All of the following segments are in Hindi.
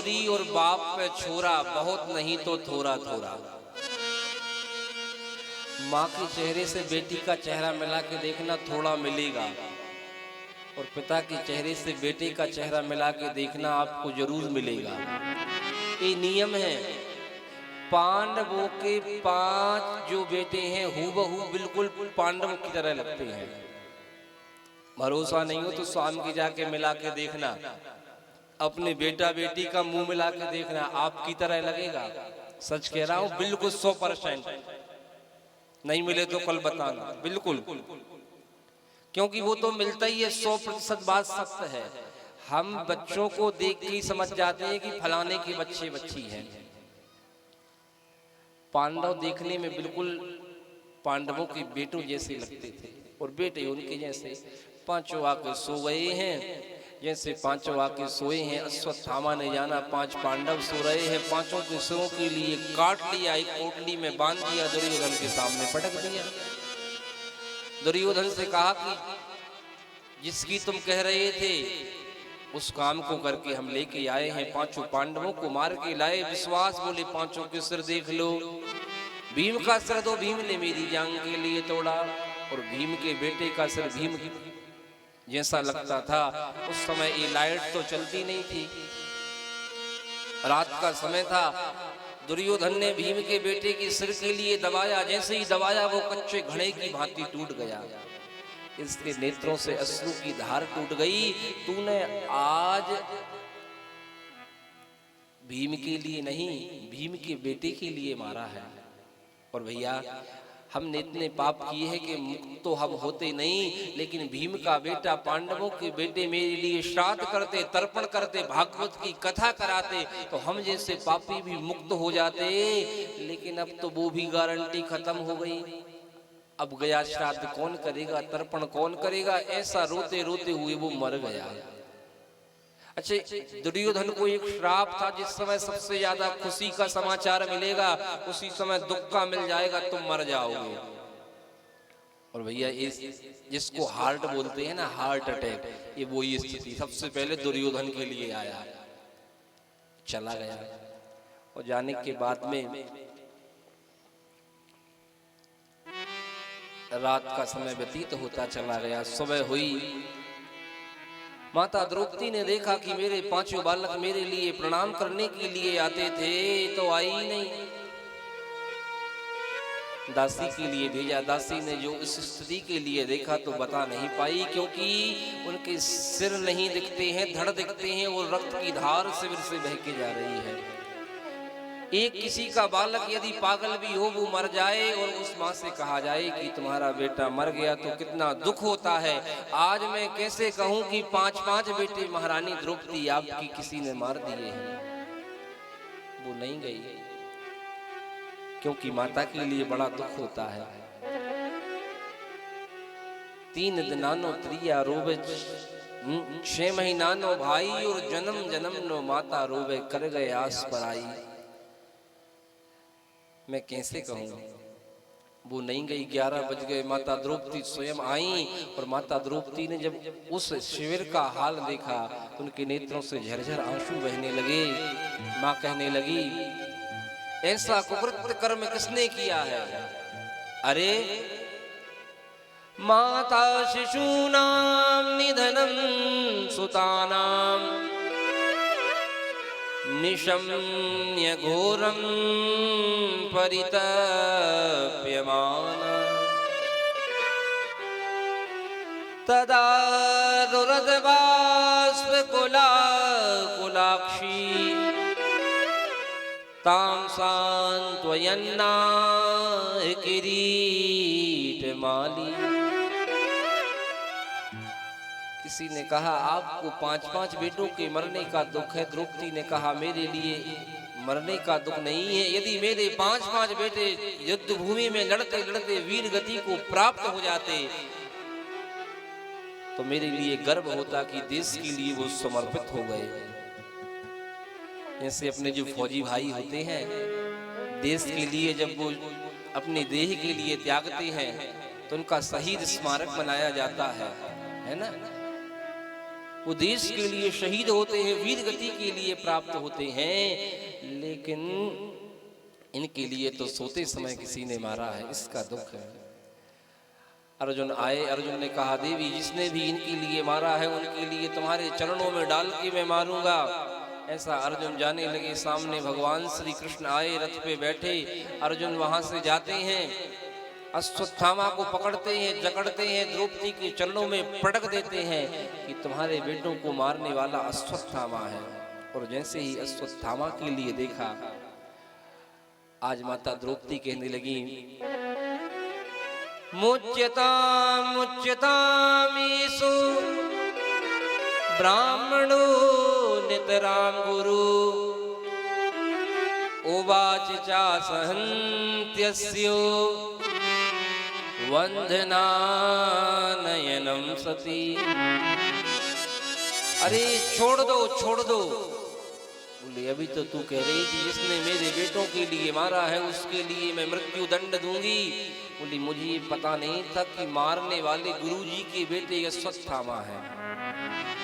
बोली और बाप पे छोरा, बहुत नहीं तो थोड़ा थोड़ा। माँ के चेहरे से बेटी का चेहरा मिला के देखना, थोड़ा मिलेगा, और पिता के चेहरे से बेटे का चेहरा मिला के देखना, आपको जरूर मिलेगा। ये नियम है। पांडवों के 5 जो बेटे हैं हूबहू बिल्कुल पांडवों की तरह लगते हैं। भरोसा नहीं हो तो शाम की जाके मिला के देखना, अपने बेटा बेटी का मुंह मिला के देखना, आपकी तरह लगेगा। सच कह रहा हूं, बिल्कुल 100%। नहीं मिले तो कल बताना, बिल्कुल, क्योंकि वो तो मिलता ही है। 100% बात सत्य है। हम बच्चों को देख के ही समझ जाते हैं कि फलाने के बच्चे बच्ची हैं। पांडव देखने में बिल्कुल पांडवों के बेटों जैसे लगते थे और बेटे उनके जैसे। 5 आके सो गए हैं, जैसे 5 आके सोए हैं। अश्वत्थामा ने जाना 5 पांडव सो रहे हैं, 5 के सिरों के लिए काट लिया, एक पोटली में बांध दिया, दुर्योधन के सामने पटक दिया। दुर्योधन से कहा कि जिसकी तुम कह रहे थे उस काम को करके हम लेके आए हैं। 5 पांडवों को मार के लाए। विश्वास बोले 5 के सिर देख लो। भीम का सिर तो भीम ने मेरी जान के लिए तोड़ा, और भीम के बेटे का सिर भीम जैसा लगता था। उस समय ये लाइट तो चलती नहीं थी, रात का समय था। दुर्योधन ने भीम के बेटे के सिर के लिए दबाया, जैसे ही दबाया वो कच्चे घड़े की भांति टूट गया। इसके नेत्रों से अश्रु की धार टूट गई। तूने आज भीम के लिए नहीं, भीम के बेटे के लिए मारा है। और भैया, हमने इतने पाप किए हैं कि मुक्त तो हम होते नहीं, लेकिन भीम का बेटा, पांडवों के बेटे मेरे लिए श्राद्ध करते, तर्पण करते, भागवत की कथा कराते, तो हम जैसे पापी भी मुक्त हो जाते। लेकिन अब तो वो भी गारंटी खत्म हो गई। अब गया श्राद्ध कौन करेगा, तर्पण कौन करेगा? ऐसा रोते रोते हुए वो मर गया। अच्छा, दुर्योधन को एक श्राप था, जिस समय सबसे ज्यादा खुशी का समाचार मिलेगा उसी समय दुख का मिल जाएगा, तुम मर जाओगे। और भैया, इस जिसको हार्ट बोलते हैं ना, हार्ट अटैक, ये वो ही स्थिति सबसे पहले दुर्योधन के लिए आया। चला गया, और जाने के बाद में रात का समय व्यतीत होता चला गया। सुबह हुई, माता द्रौपदी ने देखा कि मेरे 5 बालक मेरे लिए प्रणाम करने के लिए आते थे, तो आई ही नहीं। दासी के लिए भेजा, दासी ने जो इस स्थिति के लिए देखा तो बता नहीं पाई, क्योंकि उनके सिर नहीं दिखते हैं, धड़ दिखते हैं, और रक्त की धार शिविर से बह के जा रही है। एक किसी का बालक यदि पागल भी हो, वो मर जाए और उस माँ से कहा जाए कि तुम्हारा बेटा मर गया, तो कितना दुख होता है। आज मैं कैसे कहूं कि 5 बेटे महारानी द्रौपदी आपकी किसी ने मार दिए हैं। वो नहीं गई, क्योंकि माता के लिए बड़ा दुख होता है। 3 दिनानो त्रिया रोवे, 6 महीनानो भाई, और जन्म जन्म नो माता रोवे, कर गए आस पराई। मैं कैसे कहूँ, वो नहीं गई। 11 बज गए, माता द्रौपदी स्वयं आई, और माता द्रौपदी ने जब उस शिविर का हाल देखा, उनके नेत्रों से झरझर आंसू बहने लगे। माँ कहने लगी, ऐसा कुकृत्य कर्म किसने किया है? अरे, माता शिशूनां निधनं सुतानां निशम्य घोरं परितप्यमाना, तदा रुरद्बाष्पकुलाक्षी तां सान्त्वयन्ना किरीटमाली। किसी ने कहा, आपको 5 बेटों के मरने का दुख है। द्रौपदी ने कहा, मेरे लिए मरने का दुख नहीं है। यदि मेरे 5 बेटे युद्ध भूमि में लड़ते लड़ते वीर गति को प्राप्त हो जाते, तो मेरे लिए गर्व होता कि देश के लिए वो समर्पित हो गए। जैसे अपने जो फौजी भाई होते हैं, देश के लिए जब वो अपने देह के लिए त्यागते हैं, तो उनका शहीद स्मारक बनाया जाता है ना। वो देश के लिए शहीद होते हैं, वीर गति के लिए प्राप्त होते हैं, लेकिन इनके लिए तो सोते समय किसी ने मारा है, इसका दुख है। अर्जुन आए, अर्जुन ने कहा देवी जिसने भी इनके लिए मारा है उनके लिए तुम्हारे चरणों में डाल के मैं मारूंगा। ऐसा अर्जुन जाने लगे, सामने भगवान श्री कृष्ण आए, रथ पे बैठे। अर्जुन वहां से जाते हैं, अश्वत्थामा को पकड़ते हैं, जकड़ते हैं, द्रौपदी के चरणों में पटक देते हैं कि तुम्हारे बेटों को मारने वाला अश्वत्थामा है। और जैसे ही अश्वत्थामा के लिए देखा, आज माता द्रौपदी कहने लगी मुच्यताम मुच्यतामीसु ब्राह्मणो नितराम गुरु उवाच चा सहन्त्यस्यो वंदनानयनम सती। अरे छोड़ दो छोड़ दो। बोले अभी तो तू कह रही थी जिसने मेरे बेटों के लिए मारा है उसके लिए मैं मृत्यु दंड दूंगी। बोली मुझे ये पता नहीं था कि मारने वाले गुरुजी के बेटे अश्वत्थामा है।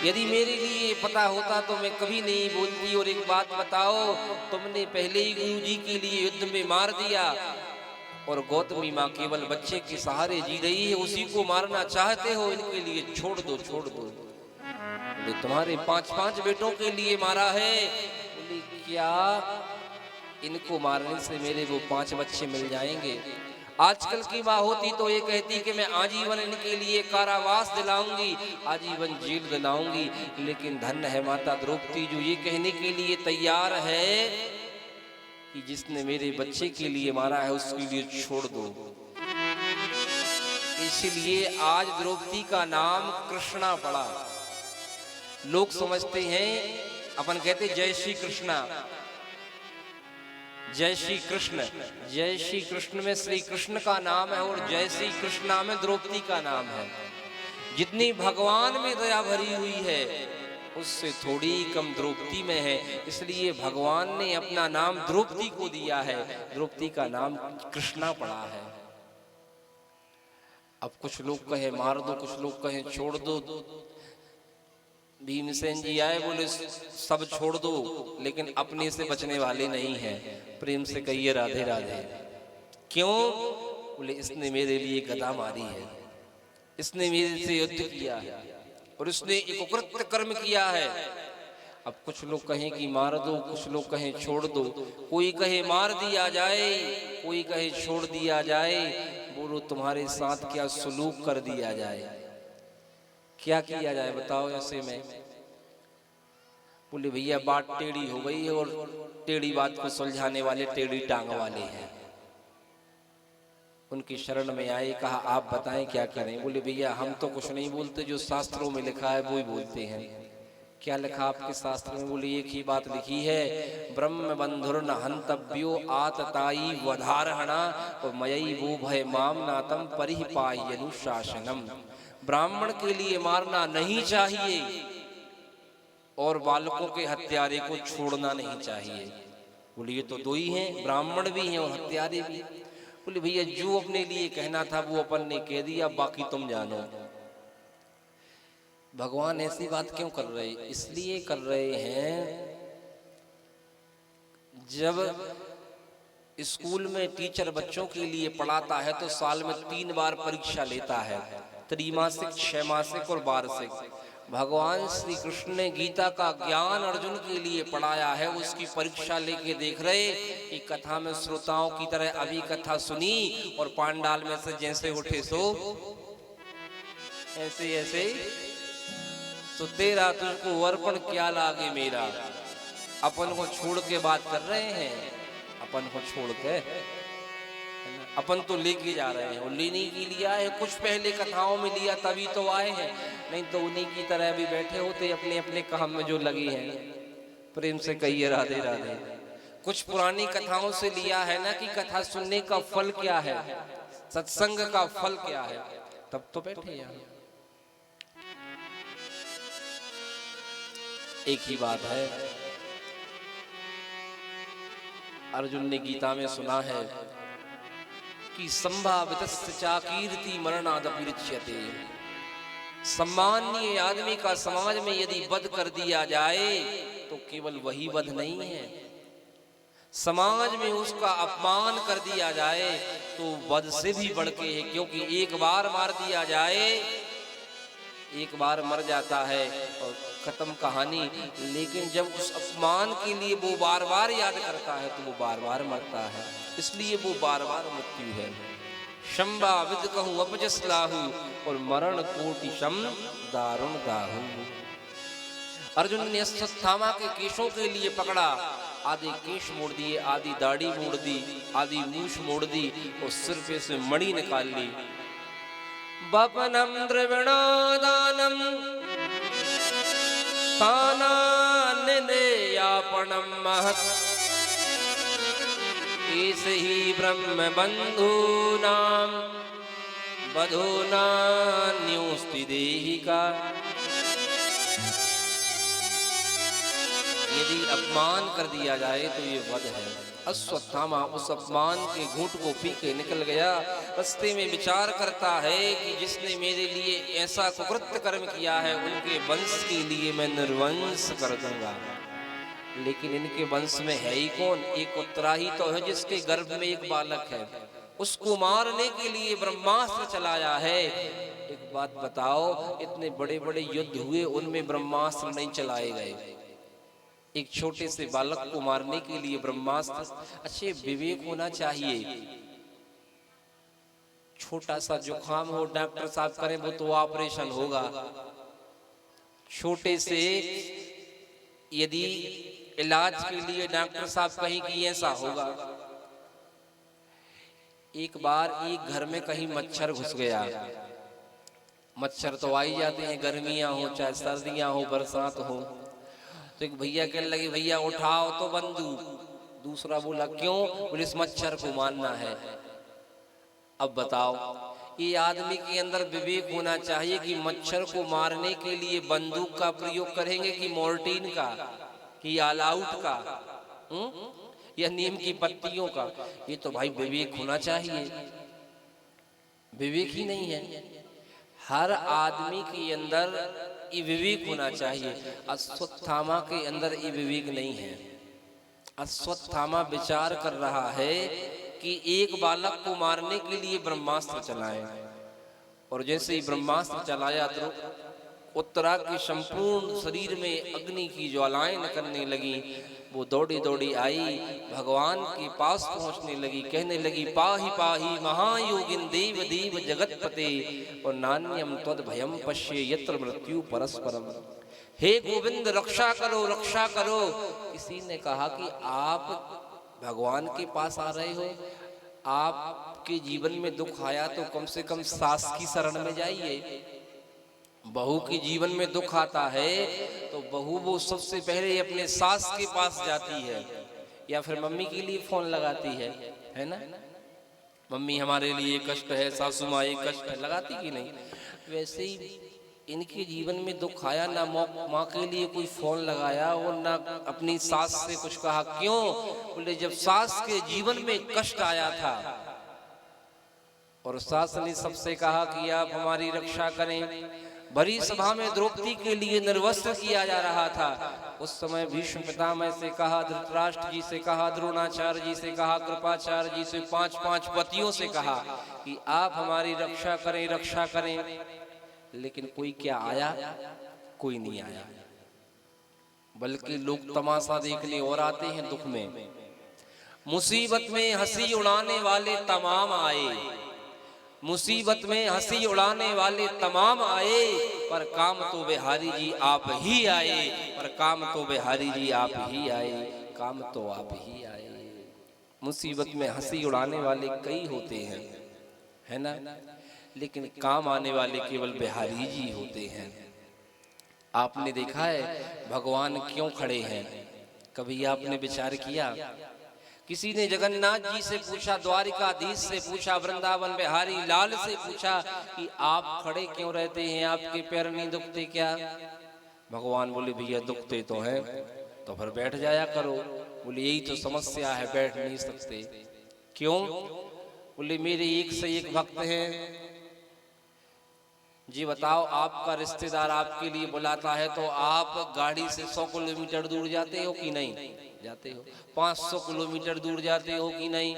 यदि मेरे लिए पता होता तो मैं कभी नहीं बोलती। और एक बात बताओ, तुमने पहले ही गुरुजी के लिए युद्ध में मार दिया और गौतमी माँ केवल बच्चे के सहारे जी रही है, उसी को मारना चाहते हो। इनके लिए छोड़ दो छोड़ दो। तुम्हारे 5-5 बेटों के लिए मारा है। बोली क्या इनको मारने से मेरे वो 5 बच्चे मिल जाएंगे? आजकल की माँ होती तो ये कहती कि मैं आजीवन इनके लिए कारावास दिलाऊंगी, आजीवन जेल दिलाऊंगी। लेकिन धन्य है माता द्रौपदी जो ये कहने के लिए तैयार है कि जिसने मेरे बच्चे के लिए मारा है उसके लिए छोड़ दो। इसलिए आज द्रौपदी का नाम कृष्णा पड़ा। लोग समझते हैं, अपन कहते जय श्री कृष्णा, जय श्री कृष्ण। जय श्री कृष्ण में श्री कृष्ण का नाम है और जय श्री कृष्णा में द्रौपदी का नाम है। जितनी भगवान में दया भरी हुई है उससे थोड़ी कम द्रौपदी में है। इसलिए भगवान ने अपना नाम द्रौपदी को दिया है, द्रौपदी का नाम कृष्णा पड़ा है। अब कुछ लोग कहे मार दो, कुछ लोग कहे छोड़ दो। भीमसेन जी आए, बोले सब छोड़ दो, लेकिन अपने से बचने वाले नहीं हैं। प्रेम से कहिए राधे राधे। क्यों? बोले इसने मेरे लिए गदा मारी है, इसने मेरे से युद्ध किया है और उसने एक उकृत्य कर्म किया है। अब कुछ लोग कहें कि मार दो, कुछ लोग कहें छोड़ दो। कोई कहे मार दिया जाए, कोई कहे छोड़ दिया जाए। बोलो तुम्हारे साथ क्या सलूक कर दिया जाए, क्या किया जाए बताओ ऐसे में? बोले भैया बात टेढ़ी हो गई है और टेढ़ी बात को सुलझाने वाले टेढ़ी टांग वाले हैं। उनकी शरण में आए, कहा आप बताएं क्या करें? बोले भैया हम तो कुछ नहीं बोलते, जो शास्त्रों में लिखा है वो ही बोलते हैं। क्या लिखा आपके शास्त्र में? बोले एक ही बात लिखी है, ब्रह्म बंधुर्न हंतव्यो आतताई वधारहणा और मयई वो भय माम नातम परिपायनुशासनम। ब्राह्मण के लिए मारना नहीं चाहिए और बालकों के हत्यारे को छोड़ना नहीं चाहिए। बोले ये तो दो ही हैं, ब्राह्मण भी हैं और हत्यारे भी। बोले भैया जो अपने लिए कहना था वो अपन ने कह दिया, बाकी तुम जानो। भगवान ऐसी बात क्यों कर रहे? इसलिए कर रहे हैं, जब स्कूल में टीचर बच्चों के लिए पढ़ाता है तो साल में 3 बार परीक्षा लेता है, त्रैमासिक, 6 मासिक और वार्षिक। भगवान श्री कृष्ण ने गीता का ज्ञान अर्जुन के लिए पढ़ाया है, उसकी परीक्षा लेके देख रहे कि कथा में श्रोताओं की तरह अभी कथा सुनी और पांडाल में से जैसे उठे सो ऐसे ऐसे, तो तेरा तुझको अर्पण क्या लागे मेरा। अपन को छोड़ के बात कर रहे हैं, अपन को छोड़ के अपन तो लेके जा रहे हैं और लेने की लिया है। कुछ पहले कथाओं में लिया तभी तो आए हैं, नहीं तो उन्हीं की तरह भी बैठे होते अपने अपने काम में जो लगे हैं। प्रेम से कहिए राधे राधे। कुछ पुरानी कथाओं से लिया है ना कि कथा सुनने का फल क्या है, सत्संग का फल क्या है, तब तो बैठे यहाँ। एक ही बात है, अर्जुन ने गीता में सुना है कि संभावितस्य चा कीर्ति मरणादपि रिच्यते। सम्मानीय आदमी का समाज में यदि वध कर दिया जाए तो केवल वही वध नहीं है, समाज में उसका अपमान कर दिया जाए तो वध से भी बढ़ के है। क्योंकि एक बार मार दिया जाए, एक बार मर जाता है और खत्म कहानी, लेकिन जब उस अपमान के लिए वो बार बार याद करता है तो वो बार बार मरता है, इसलिए वो बार बार मृत्यु है। शंबा विद कहूँ अपजस लाहू और मरण कोटि शम दारुण दाहू। अर्जुन ने अश्वत्थामा के केशों के लिए पकड़ा, आधे केश मोड़ दिए, आधी दाढ़ी मोड़ दी, आधी मूछ मोड़ दी और सिर पे से मणि निकाल ली। वपनम द्रविणादानम तानान्ययापणम महत् इस ही ब्रह्म बंधूनाम बधूनान्योस्ति देहिका। यदि अपमान कर दिया जाए तो ये वध है। अश्वत्थामा उस अपमान के घूंट को पी के निकल गया, रास्ते में विचार करता है कि जिसने मेरे लिए ऐसा कुकृत्य कर्म किया है उनके वंश के लिए मैं निर्वंश कर दूंगा। लेकिन इनके वंश में है ही कौन, एक उत्तराही तो है जिसके गर्भ में एक बालक है, उसको मारने के लिए ब्रह्मास्त्र चलाया है। एक बात बताओ, इतने बड़े बड़े युद्ध हुए उनमें ब्रह्मास्त्र नहीं चलाए गए, एक छोटे से बालक को मारने के लिए ब्रह्मास्त्र। अच्छे विवेक होना चाहिए, छोटा सा जुकाम हो डॉक्टर साहब करें वो तो ऑपरेशन होगा, छोटे से यदि इलाज के लिए डॉक्टर साहब कहीं कि ऐसा होगा। एक बार एक घर में कहीं मच्छर घुस गया, मच्छर तो आई जाते हैं गर्मियां हो चाहे सर्दियां हो बरसात हो, तो एक भैया कहने लगे भैया उठाओ तो बंदूक, दूसरा बोला क्यों, बोले इस मच्छर को मारना है। अब बताओ, ये आदमी के अंदर विवेक होना चाहिए कि मच्छर को मारने के लिए बंदूक का प्रयोग करेंगे कि मोर्टीन का कि ऑल आउट का, या नीम की पत्तियों का। ये तो भाई विवेक होना चाहिए, विवेक ही नहीं है। हर आदमी के अंदर ये विवेक होना चाहिए, अश्वत्थामा के अंदर ये विवेक नहीं है। अश्वत्थामा विचार कर रहा है कि एक बालक को मारने के लिए ब्रह्मास्त्र चलाए, और जैसे ही ब्रह्मास्त्र चलाया तो उत्तरा के संपूर्ण शरीर में अग्नि की ज्वालाएं निकलने लगी। वो दौड़ी दौड़ी आई, भगवान के पास पहुंचने लगी, कहने लगी पाहि पाहि महायोगिन देव देव जगतपते और नान्यम त्वद भयम पश्ये यत्र मृत्यु परस्परम। हे गोविंद रक्षा करो रक्षा करो। किसी ने कहा कि आप भगवान के पास आ रहे हो, आपके जीवन में दुख आया तो कम से कम सास की शरण में जाइए। बहू के जीवन में दुख आता है तो बहू वो सबसे पहले अपने सास के पास जाती है, या फिर मम्मी के लिए फोन लगाती है ना, मम्मी हमारे लिए कष्ट है, सासू माँ ये कष्ट है, लगाती कि नहीं। वैसे ही इनके जीवन में दुख आया, ना माँ के लिए कोई फोन लगाया और ना अपनी सास से कुछ कहा। क्यों, बोले जब सास के जीवन में कष्ट आया था और सास ने सबसे कहा कि आप हमारी रक्षा करें, भरी सभा में द्रौपदी के लिए निर्वस्त्र किया जा रहा था, उस समय भीष्म पितामह से कहा, धृतराष्ट्र जी से कहा, द्रोणाचार्य जी से कहा, कृपाचार्य जी से, 5-5 पतियों से कहा कि आप हमारी रक्षा करें रक्षा करें। लेकिन कोई क्या आया, कोई नहीं आया, बल्कि लोग तमाशा देखने और आते हैं। दुख में मुसीबत में हंसी उड़ाने वाले तमाम आए, मुसीबत में हंसी उड़ाने वाले तमाम आए, पर काम तो बिहारी जी आप ही आए, पर काम तो बिहारी जी आप ही आए, काम तो आप ही आए। मुसीबत में हंसी उड़ाने वाले कई होते हैं, है ना, लेकिन काम आने वाले केवल बिहारी जी होते हैं। आपने देखा है भगवान क्यों खड़े हैं, कभी आपने विचार किया? किसी ने जगन्नाथ जी से पूछा, द्वारिकाधीश से पूछा, वृंदावन बिहारी लाल से पूछा कि आप खड़े क्यों रहते हैं, आपके पैर नहीं दुखते क्या? भगवान बोले भैया दुखते तो हैं, तो फिर बैठ जाया करो। बोले यही तो समस्या है, बैठ नहीं सकते। क्यों? बोले मेरे एक से एक भक्त हैं, जी बताओ, आपका रिश्तेदार आपके लिए बुलाता है तो आप गाड़ी से 100 किलोमीटर दूर जाते हो कि नहीं जाते हो? 500 किलोमीटर दूर जाते हो कि नहीं?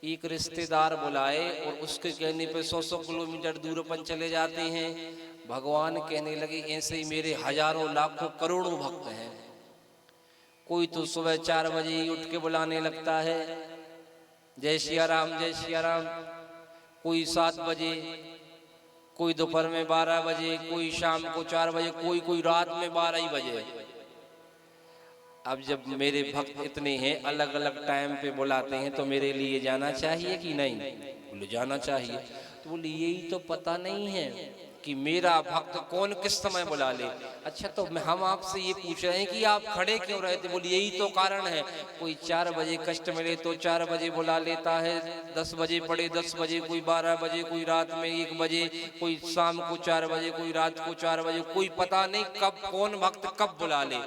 एक रिश्तेदार बुलाए और उसके कहने पे 100 किलोमीटर दूर अपन चले जाते हैं। भगवान कहने लगे ऐसे ही मेरे हजारों लाखों करोड़ों भक्त हैं। कोई तो सुबह 4 बजे ही उठ के बुलाने लगता है, जय सिया राम जय सिया राम। कोई 7 बजे, कोई दोपहर में 12 बजे, कोई शाम को 4 बजे, कोई रात में 12 ही बजे। अब जब मेरे भक्त इतने हैं, अलग अलग टाइम पे बुलाते हैं, तो मेरे लिए जाना चाहिए कि नहीं? बोले जाना चाहिए। तो बोले यही तो पता नहीं है कि मेरा भक्त कौन किस समय बुला ले। अच्छा, तो हम आपसे ये पूछ रहे हैं कि आप खड़े क्यों रहे थे? बोले यही तो कारण है, कोई 4 बजे कष्ट मिले तो 4 बजे बुला लेता है, 10 बजे पड़े 10 बजे, कोई 12 बजे, कोई रात में 1 बजे, कोई शाम को 4 बजे, कोई रात को 4 बजे, कोई पता नहीं कब कौन भक्त कब बुला ले।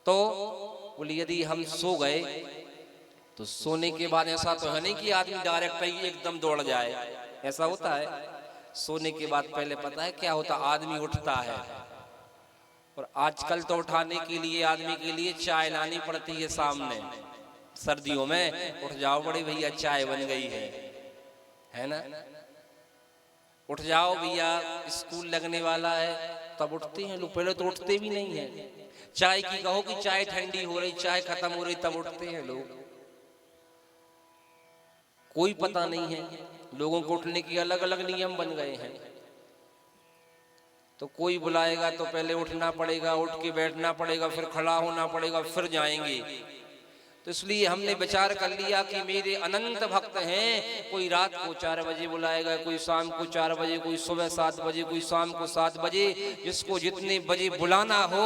तो बोले यदि हम सो गए तो सोने के बाद ऐसा तो है नहीं कि आदमी डायरेक्ट ही एकदम दौड़ जाए, ऐसा होता है? सोने के बाद पहले पता है क्या होता? आदमी उठता है, और आजकल तो उठाने के लिए आदमी के लिए चाय लानी पड़ती है सामने। सर्दियों में उठ जाओ बड़े भैया, चाय बन गई है ना? उठ जाओ भैया, स्कूल लगने वाला है, तब उठते हैं लोग। पहले तो उठते भी नहीं है। चाय की कहो कि चाय ठंडी हो रही, चाय खत्म हो रही, तब उठते हैं लोग। कोई पता नहीं है, लोगों को उठने के अलग अलग नियम बन गए हैं। तो कोई बुलाएगा तो पहले उठना पड़ेगा, उठ के बैठना पड़ेगा, फिर खड़ा होना पड़ेगा, फिर जाएंगे। तो इसलिए हमने विचार कर लिया कि मेरे अनंत भक्त हैं। कोई रात को 4 बजे बुलाएगा, कोई शाम को 4 बजे, कोई सुबह 7 बजे, कोई शाम को 7 बजे। जिसको जितने बजे बुलाना हो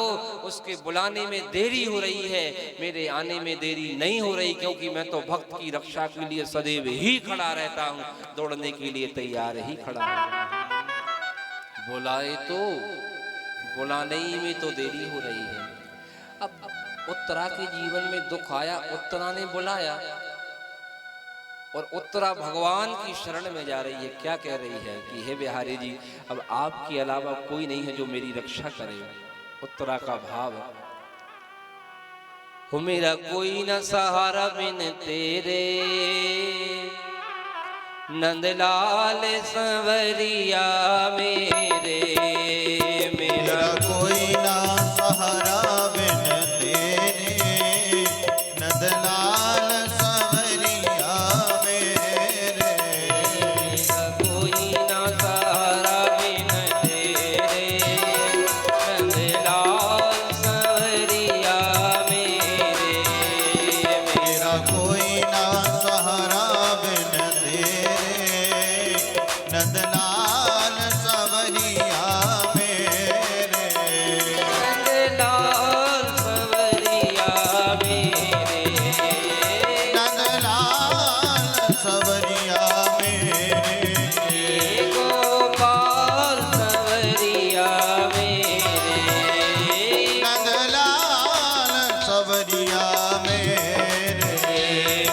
उसके बुलाने में देरी हो रही है, मेरे आने में देरी नहीं हो रही, क्योंकि मैं तो भक्त की रक्षा के लिए सदैव ही खड़ा रहता हूँ, दौड़ने के लिए तैयार ही खड़ा हूँ। बुलाए तो बुलाने में तो देरी हो रही है। अब उत्तरा के जीवन में दुख आया, उत्तरा ने बुलाया, और उत्तरा भगवान की शरण में जा रही है। क्या कह रही है कि हे बिहारी जी, अब आपके अलावा कोई नहीं है जो मेरी रक्षा करे। उत्तरा का भाव, हो मेरा कोई न सहारा बिन तेरे, नंदलाल संवरिया मेरे। मेरा कोई ना सहारा बिन तेरे, नंदलाल संवरिया मेरे। कोई ना सहारा बिन तेरे, नंदलाल संवरिया मेरे। मेरा कोई ना सहारा बिन तेरे, नंदलाल संवरिया मेरे। नंदलाल संवरिया मेरे। नंदलाल संवरिया मेरे। गोपाल संवरिया मेरे। नंदलाल संवरिया मेरे।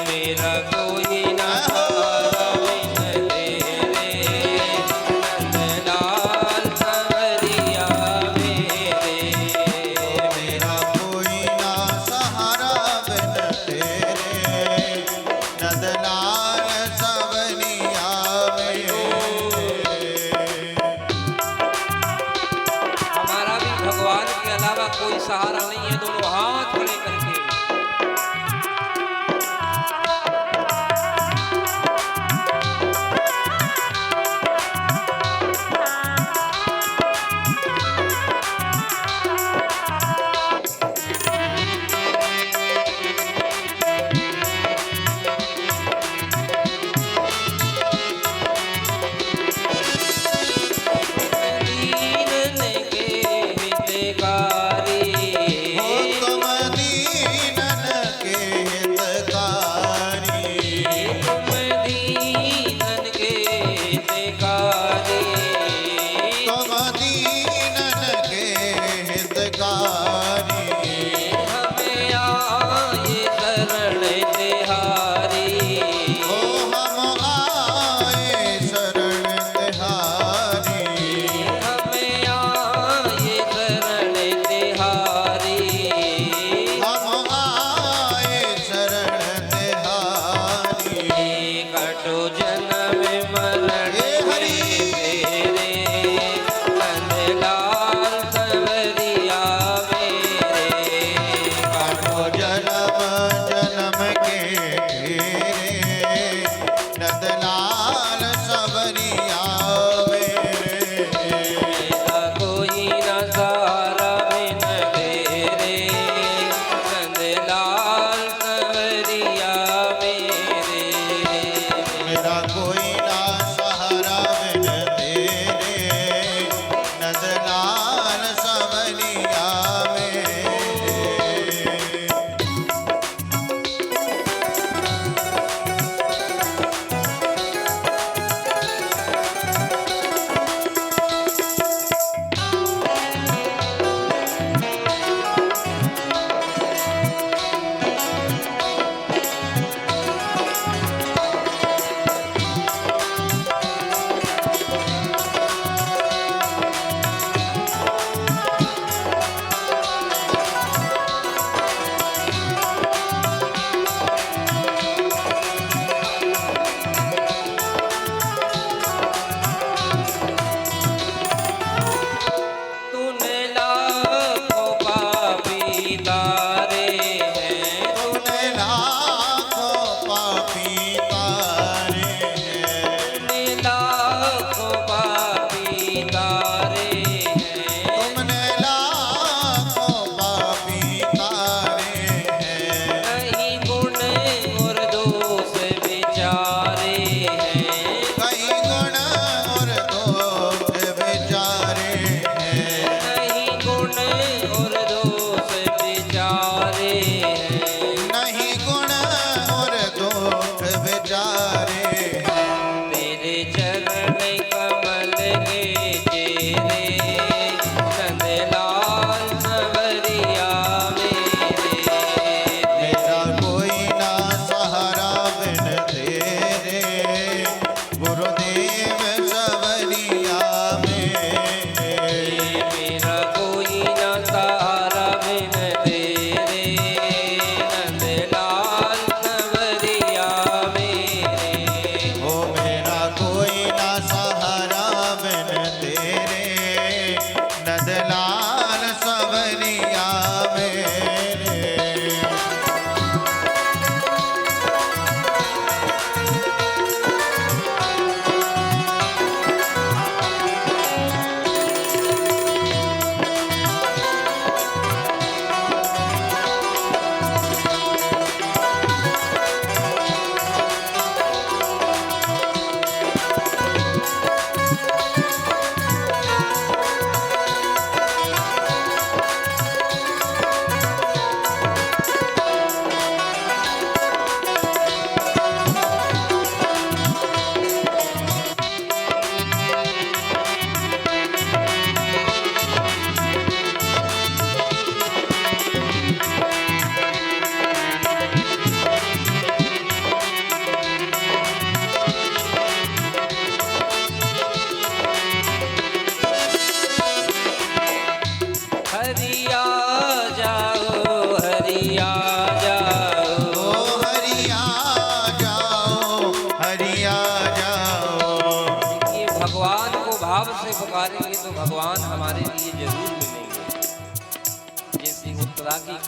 मेरा कोई ना सहारा बिन तेरे, नंदलाल संवरिया मेरे। मेरा कोई ना सहारा बिन तेरे, नंदलाल संवरिया मेरे। हमारा भी भगवान के अलावा कोई सहारा नहीं है। दोनों हाथ खड़े करके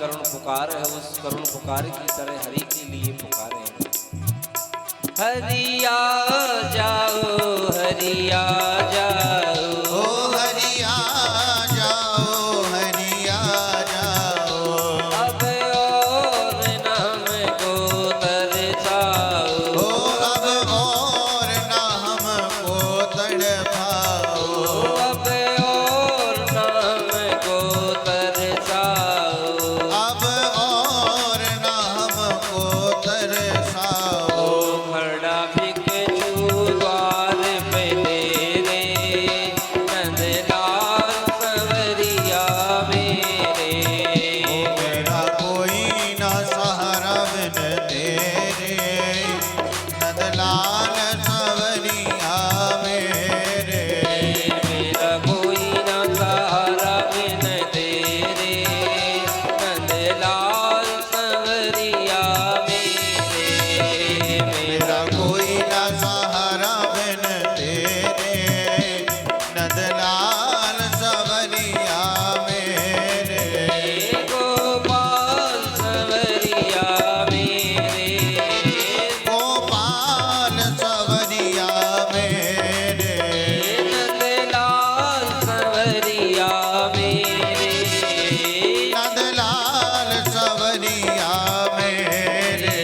करुण पुकार है, उस करुण पुकार की तरह हरि के लिए पुकारे। हरिया जाओ, हरिया जाओ, ओ हरिया जाओ, हरिया जाओ, अब और न हमको तरसाओ, ओ अब और न हमको तड़पाओ, अब और न हमको तरसाओ, अब और न हमको तरसाओ, खड़ा भिक्षु द्वार पे तेरे, नंदलाल संवरिया मेरे। मेरा कोई न सहारा बिन तेरे, नंदलाल संवरिया मेरे। मेरा कोई न सहारा बिन तेरे, नंदलाल संवरिया मेरे। मेरा कोई न सहारा बिन तेरे, नंदलाल संवरिया मेरे। गोपाल संवरिया मेरे, गोपाल संवरिया मेरे, नंदलाल संवरिया मेरे। नंदलाल संवरिया मेरे।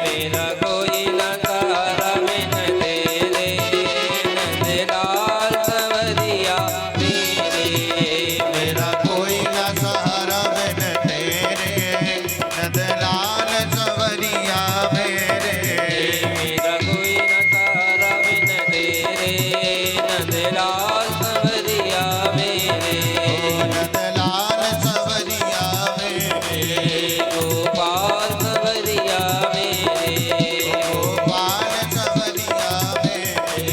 मेरा कोई न सहारा बिन तेरे, नंदलाल संवरिया मेरे। मेरा कोई न सहारा बिन तेरे, नंदलाल संवरिया मेरे। मेरा कोई न सहारा बिन तेरे, नंदलाल संवरिया मेरे। नंदलाल संवरिया मेरे। गोपाल संवरिया मेरे, गोपाल संवरिया मेरे।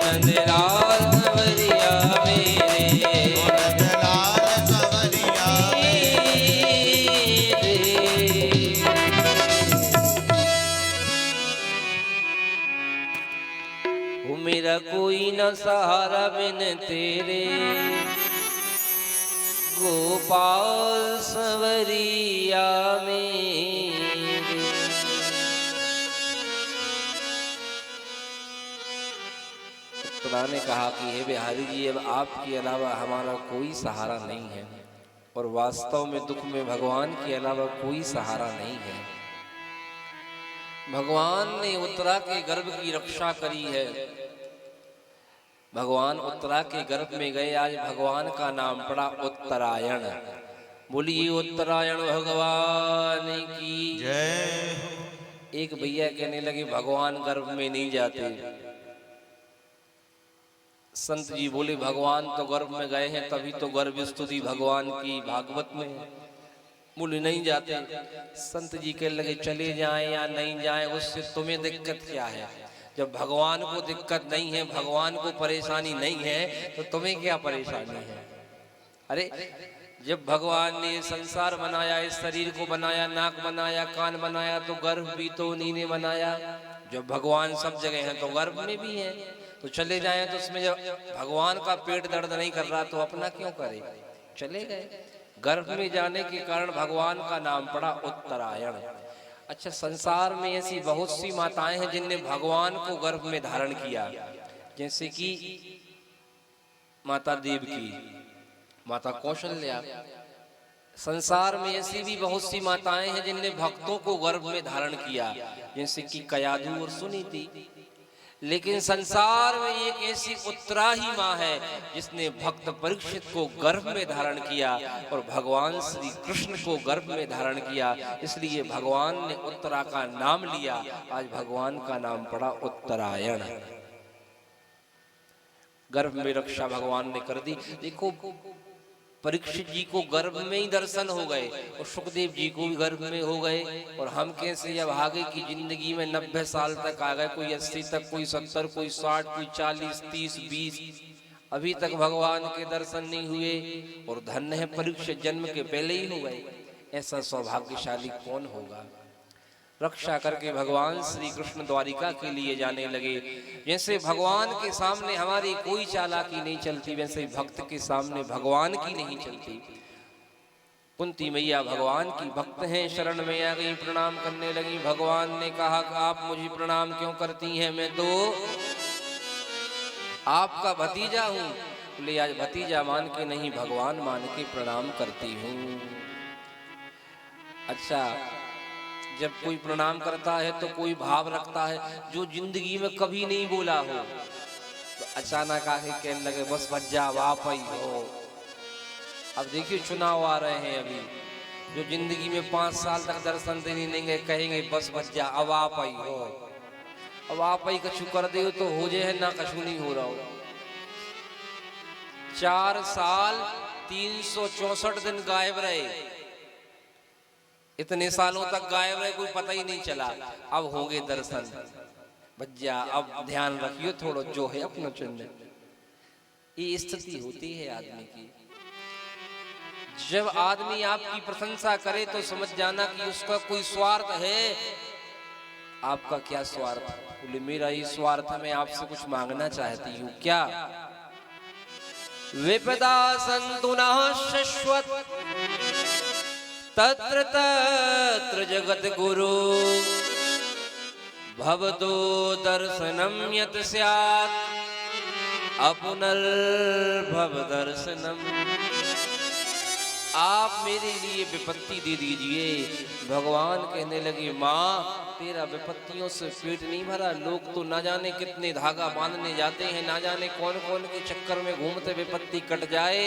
नंदलाल संवरिया मेरे। नंदलाल संवरिया ओ मेरा कोई न सहारा बिन तेरे, गोपाल संवरिया मेरे। खुदा ने कहा कि हे बिहारी जी, अब आपके अलावा हमारा कोई सहारा नहीं है, और वास्तव में दुख में भगवान के अलावा कोई सहारा नहीं है। भगवान ने उत्तरा के गर्भ की रक्षा करी है। भगवान उत्तरा के गर्भ में गए, आज भगवान का नाम पड़ा उत्तरायण। बोलिए उत्तरायण भगवान की। जय हो। एक भैया कहने लगे भगवान गर्भ में नहीं जाते। संत जी बोले भगवान तो गर्भ में गए हैं, तभी तो गर्भ स्तुति भगवान की भागवत में है। बोले नहीं जाते। संत जी कहने लगे चले जाएं या नहीं जाएं, उससे तुम्हें दिक्कत क्या है? जब भगवान को दिक्कत नहीं है, भगवान को परेशानी नहीं है, तो तुम्हें क्या परेशानी है? अरे जब भगवान ने संसार बनाया, इस शरीर को बनाया, नाक बनाया, कान बनाया, तो गर्भ भी तो उन्हीं ने बनाया। जब भगवान सब जगह है तो गर्भ में भी है, तो चले जाए तो उसमें जब भगवान का पेट दर्द नहीं कर रहा तो अपना क्यों करे? चले गए। गर्भ में जाने के कारण भगवान का नाम पड़ा उत्तरायण। अच्छा, संसार में ऐसी बहुत सी माताएं हैं जिनने भगवान को गर्भ में धारण किया, जैसे कि माता देवकी, माता कौशल्या। संसार में ऐसी भी बहुत सी माताएं हैं जिनने भक्तों को गर्भ में धारण किया, जैसे कि कयाधु और सुनीति। लेकिन संसार में एक ऐसी उत्तरा ही माँ है जिसने भक्त परीक्षित को गर्भ में धारण किया और भगवान श्री कृष्ण को गर्भ में धारण किया। इसलिए भगवान ने उत्तरा का नाम लिया। आज भगवान का नाम पड़ा उत्तरायण। गर्भ में रक्षा भगवान ने कर दी। देखो, परीक्षित जी को गर्भ में ही दर्शन हो गए और सुखदेव जी को भी गर्भ में हो गए, और हम कैसे अब आगे की जिंदगी में 90 साल तक आ गए, कोई 80 तक, कोई 70, कोई 60, कोई 40, 30, 20, अभी तक भगवान के दर्शन नहीं हुए। और धन्य है परीक्षित जन्म के पहले ही हो गए। ऐसा सौभाग्यशाली कौन होगा? रक्षा करके भगवान श्री कृष्ण द्वारिका के लिए जाने लगे। जैसे भगवान के सामने हमारी कोई चालाकी नहीं चलती, वैसे भक्त के सामने भगवान की नहीं चलती। कुंती मैया भगवान की भक्त हैं, शरण में आ गई, प्रणाम करने लगी। भगवान ने कहा कि आप मुझे प्रणाम क्यों करती हैं, मैं तो आपका भतीजा हूँ। बोले आज भतीजा मान के नहीं, भगवान मान के प्रणाम करती हूँ। अच्छा, जब कोई प्रणाम करता है तो कोई भाव रखता है, जो जिंदगी में कभी नहीं बोला हो तो अचानक आके कहने लगे बस भज्जा वाप आई हो। अब देखिए चुनाव आ रहे हैं अभी, जो जिंदगी में 5 साल तक दर्शन देने नहीं गए कहेंगे बस भज्जा अब आप आई हो। अब आप आई कछु कर दे तो हो जाए ना, कछु नहीं हो रहा हो। 4 साल 364 दिन गायब रहे, इतने सालों तक गायब रहे, कोई पता ही नहीं चला। अब होंगे दर्शन भज्जा, अब ध्यान रखियो थोड़ा जो है अपना चुनने। ये स्थिति होती है आदमी की। जब आदमी आपकी प्रशंसा करे तो समझ जाना कि उसका कोई स्वार्थ है। आपका क्या स्वार्थ? बोले मेरा ये स्वार्थ है, मैं आपसे कुछ मांगना चाहती हूँ। क्या? विपदा संतु न शाश्वत तत्र तत्र जगत गुरु भवतो दर्शनम यत स्यात् अपुनर्भव दर्शनम। आप मेरे लिए विपत्ति दे दीजिए। भगवान कहने लगे माँ तेरा विपत्तियों से पेट नहीं भरा, लोग तो ना जाने कितने धागा बांधने जाते हैं, ना जाने कौन कौन के चक्कर में घूमते विपत्ति कट जाए।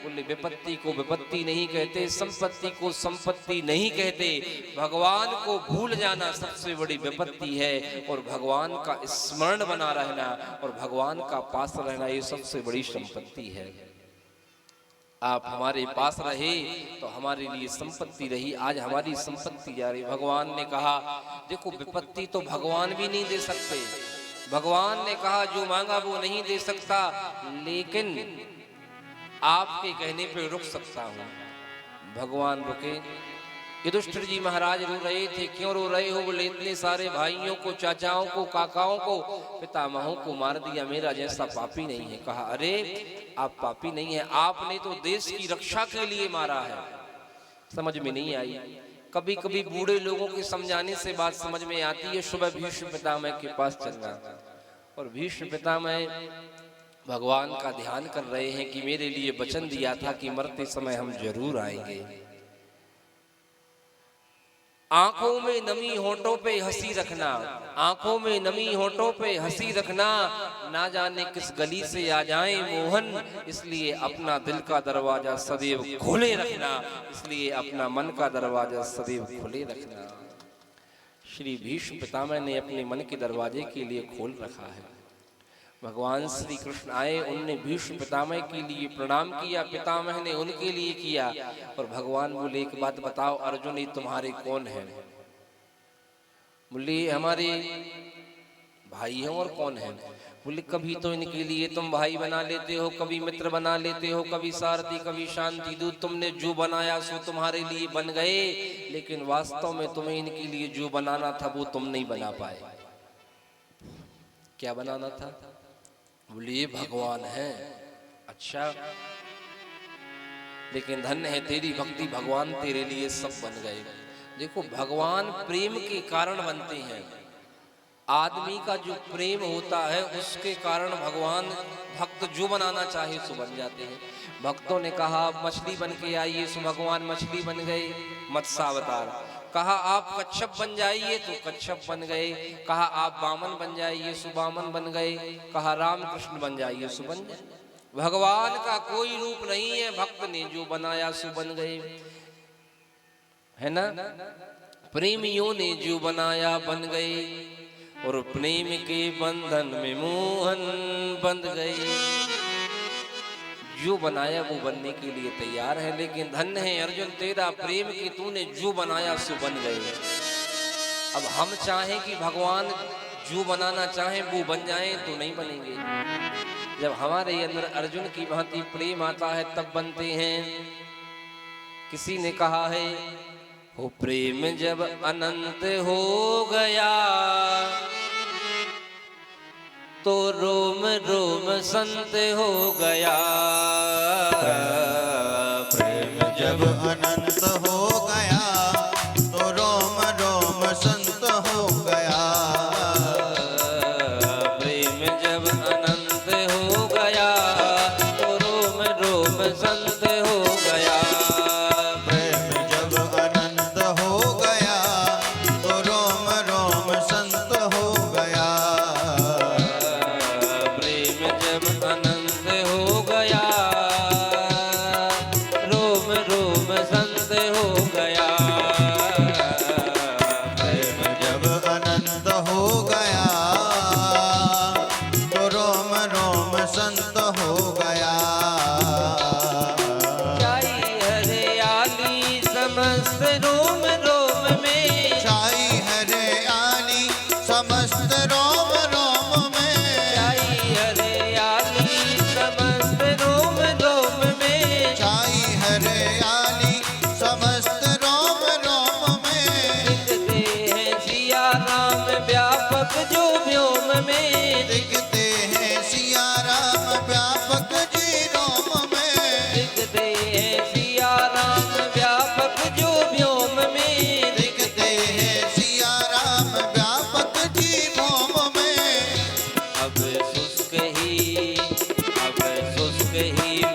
बोले विपत्ति को विपत्ति नहीं कहते, संपत्ति को संपत्ति नहीं कहते। भगवान को भूल जाना सबसे बड़ी विपत्ति है, और भगवान का स्मरण बना रहना और भगवान का पास रहना ये सबसे बड़ी संपत्ति है। आप हमारे पास रहे तो हमारे लिए संपत्ति रही, आज हमारी संपत्ति जा रही। भगवान ने कहा देखो विपत्ति तो भगवान भी नहीं दे सकते। भगवान ने कहा जो मांगा वो नहीं दे सकता, लेकिन आपके कहने पे रुक सकता हूँ। भगवान रुके। युधिष्ठिर जी महाराज रो रहे थे। क्यों रो रहे हो? बोले इतने सारे भाइयों को, चाचाओं को, काकाओं को, पितामहों को मार दिया, मेरा जैसा पापी नहीं है। कहा अरे आप पापी नहीं है, आपने तो देश की रक्षा के लिए मारा है। समझ में नहीं आई। कभी कभी बूढ़े लोगों के समझाने से बात समझ में आती है। सुबह भीष्म पितामह के पास चलना, और भीष्म पितामह भगवान का ध्यान कर रहे हैं कि मेरे लिए वचन दिया था कि मरते समय हम जरूर आएंगे। आंखों में नमी होंठों पे हंसी रखना, आंखों में नमी होंठों पे हंसी रखना, ना जाने किस गली से आ जाए मोहन, इसलिए अपना दिल का दरवाजा सदैव खोले रखना, इसलिए अपना मन का दरवाजा सदैव खोले रखना। श्री भीष्म पितामह ने अपने मन के दरवाजे के लिए खोल रखा है। भगवान श्री कृष्ण आए, उनने भीष्म पितामह के लिए प्रणाम किया, पितामह ने उनके लिए किया। और भगवान बोले एक बात बताओ अर्जुन, ये तुम्हारे कौन है? बोले हमारे भाई हैं। और कौन है? बोले कभी तो इनके लिए तुम भाई बना लेते हो, कभी मित्र बना लेते हो, कभी सारथी, कभी शांति दूत। तुमने जो बनाया सो तुम्हारे लिए बन गए, लेकिन वास्तव में तुम्हें इनके लिए जो बनाना था वो तुम नहीं बना पाए। क्या बनाना था? बोले ये भगवान है। अच्छा, लेकिन धन्य है तेरी भक्ति, भगवान तेरे लिए सब बन गए। देखो भगवान प्रेम के कारण बनते हैं। आदमी का जो प्रेम होता है उसके कारण भगवान भक्त जो बनाना चाहे सो बन जाते हैं। भक्तों ने कहा मछली बन के आइए, सो भगवान मछली बन गए, मत्स्यावतार। कहा आप कच्छप बन जाइए तो कच्छप बन गए। कहा आप वामन बन जाइए, सो वामन बन गए। कहा राम कृष्ण बन जाइए, सो बन गए। भगवान का कोई रूप नहीं है, भक्त ने जो बनाया सो बन गए, है ना। प्रेमियों ने जो बनाया बन गए, और प्रेम के बंधन में मोहन बंध गए। जो बनाया वो बनने के लिए तैयार है, लेकिन धन्य है अर्जुन तेरा प्रेम की तूने जो बनाया सो बन गए। अब हम चाहें कि भगवान जो बनाना चाहें वो बन जाए तो नहीं बनेंगे। जब हमारे अंदर अर्जुन की भांति प्रेम आता है तब बनते हैं। किसी ने कहा है हो प्रेम जब अनंत हो गया तो रोम रोम संत हो गया। प्रेम जब अनंत हो गया तो रोम रोम संत हो गया। प्रेम जब अनंत हो गया तो रोम रोम संत हो गया। प्रेम जब अनंत हो गया तो रोम रोम संत हो गया। प्रेम जब अनंत हो गया रोम रोम संत हो गया। प्रेम जब अनंत हो गया तो रोम रोम संत हो गया। छाई हरियाली समस्त रोम रोम में, छाई हरियाली समस्त रोम रोम में। छाई हरियाली समस्त रोम रोम में। छाई हरियाली समस्त रोम रोम में। दिखते हैं सिया राम व्यापक जो व्योम में। दिखते हैं सिया राम व्यापक जी रोम में। दिखते हैं सिया राम व्यापक जो व्योम में। दिखते हैं सिया राम व्यापक जी रोम में। अब शुष्क ही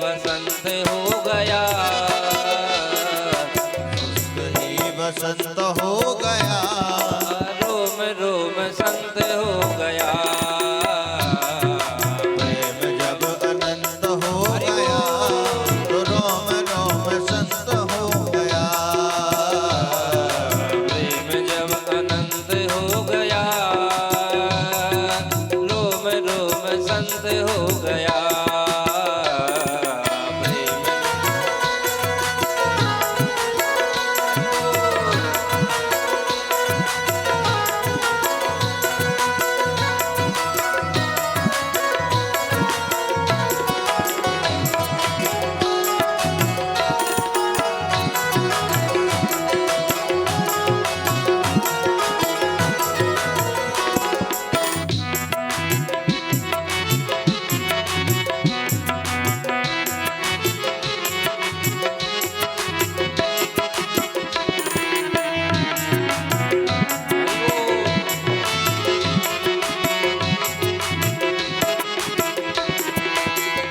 बसंत हो गया। शुष्क ही बसंत हो गया। रोम रोम संत हो गया। प्रेम जब अनंत हो गया तो रोम रोम संत हो गया। प्रेम जब अनंत हो गया रोम रोम संत हो गया। प्रेम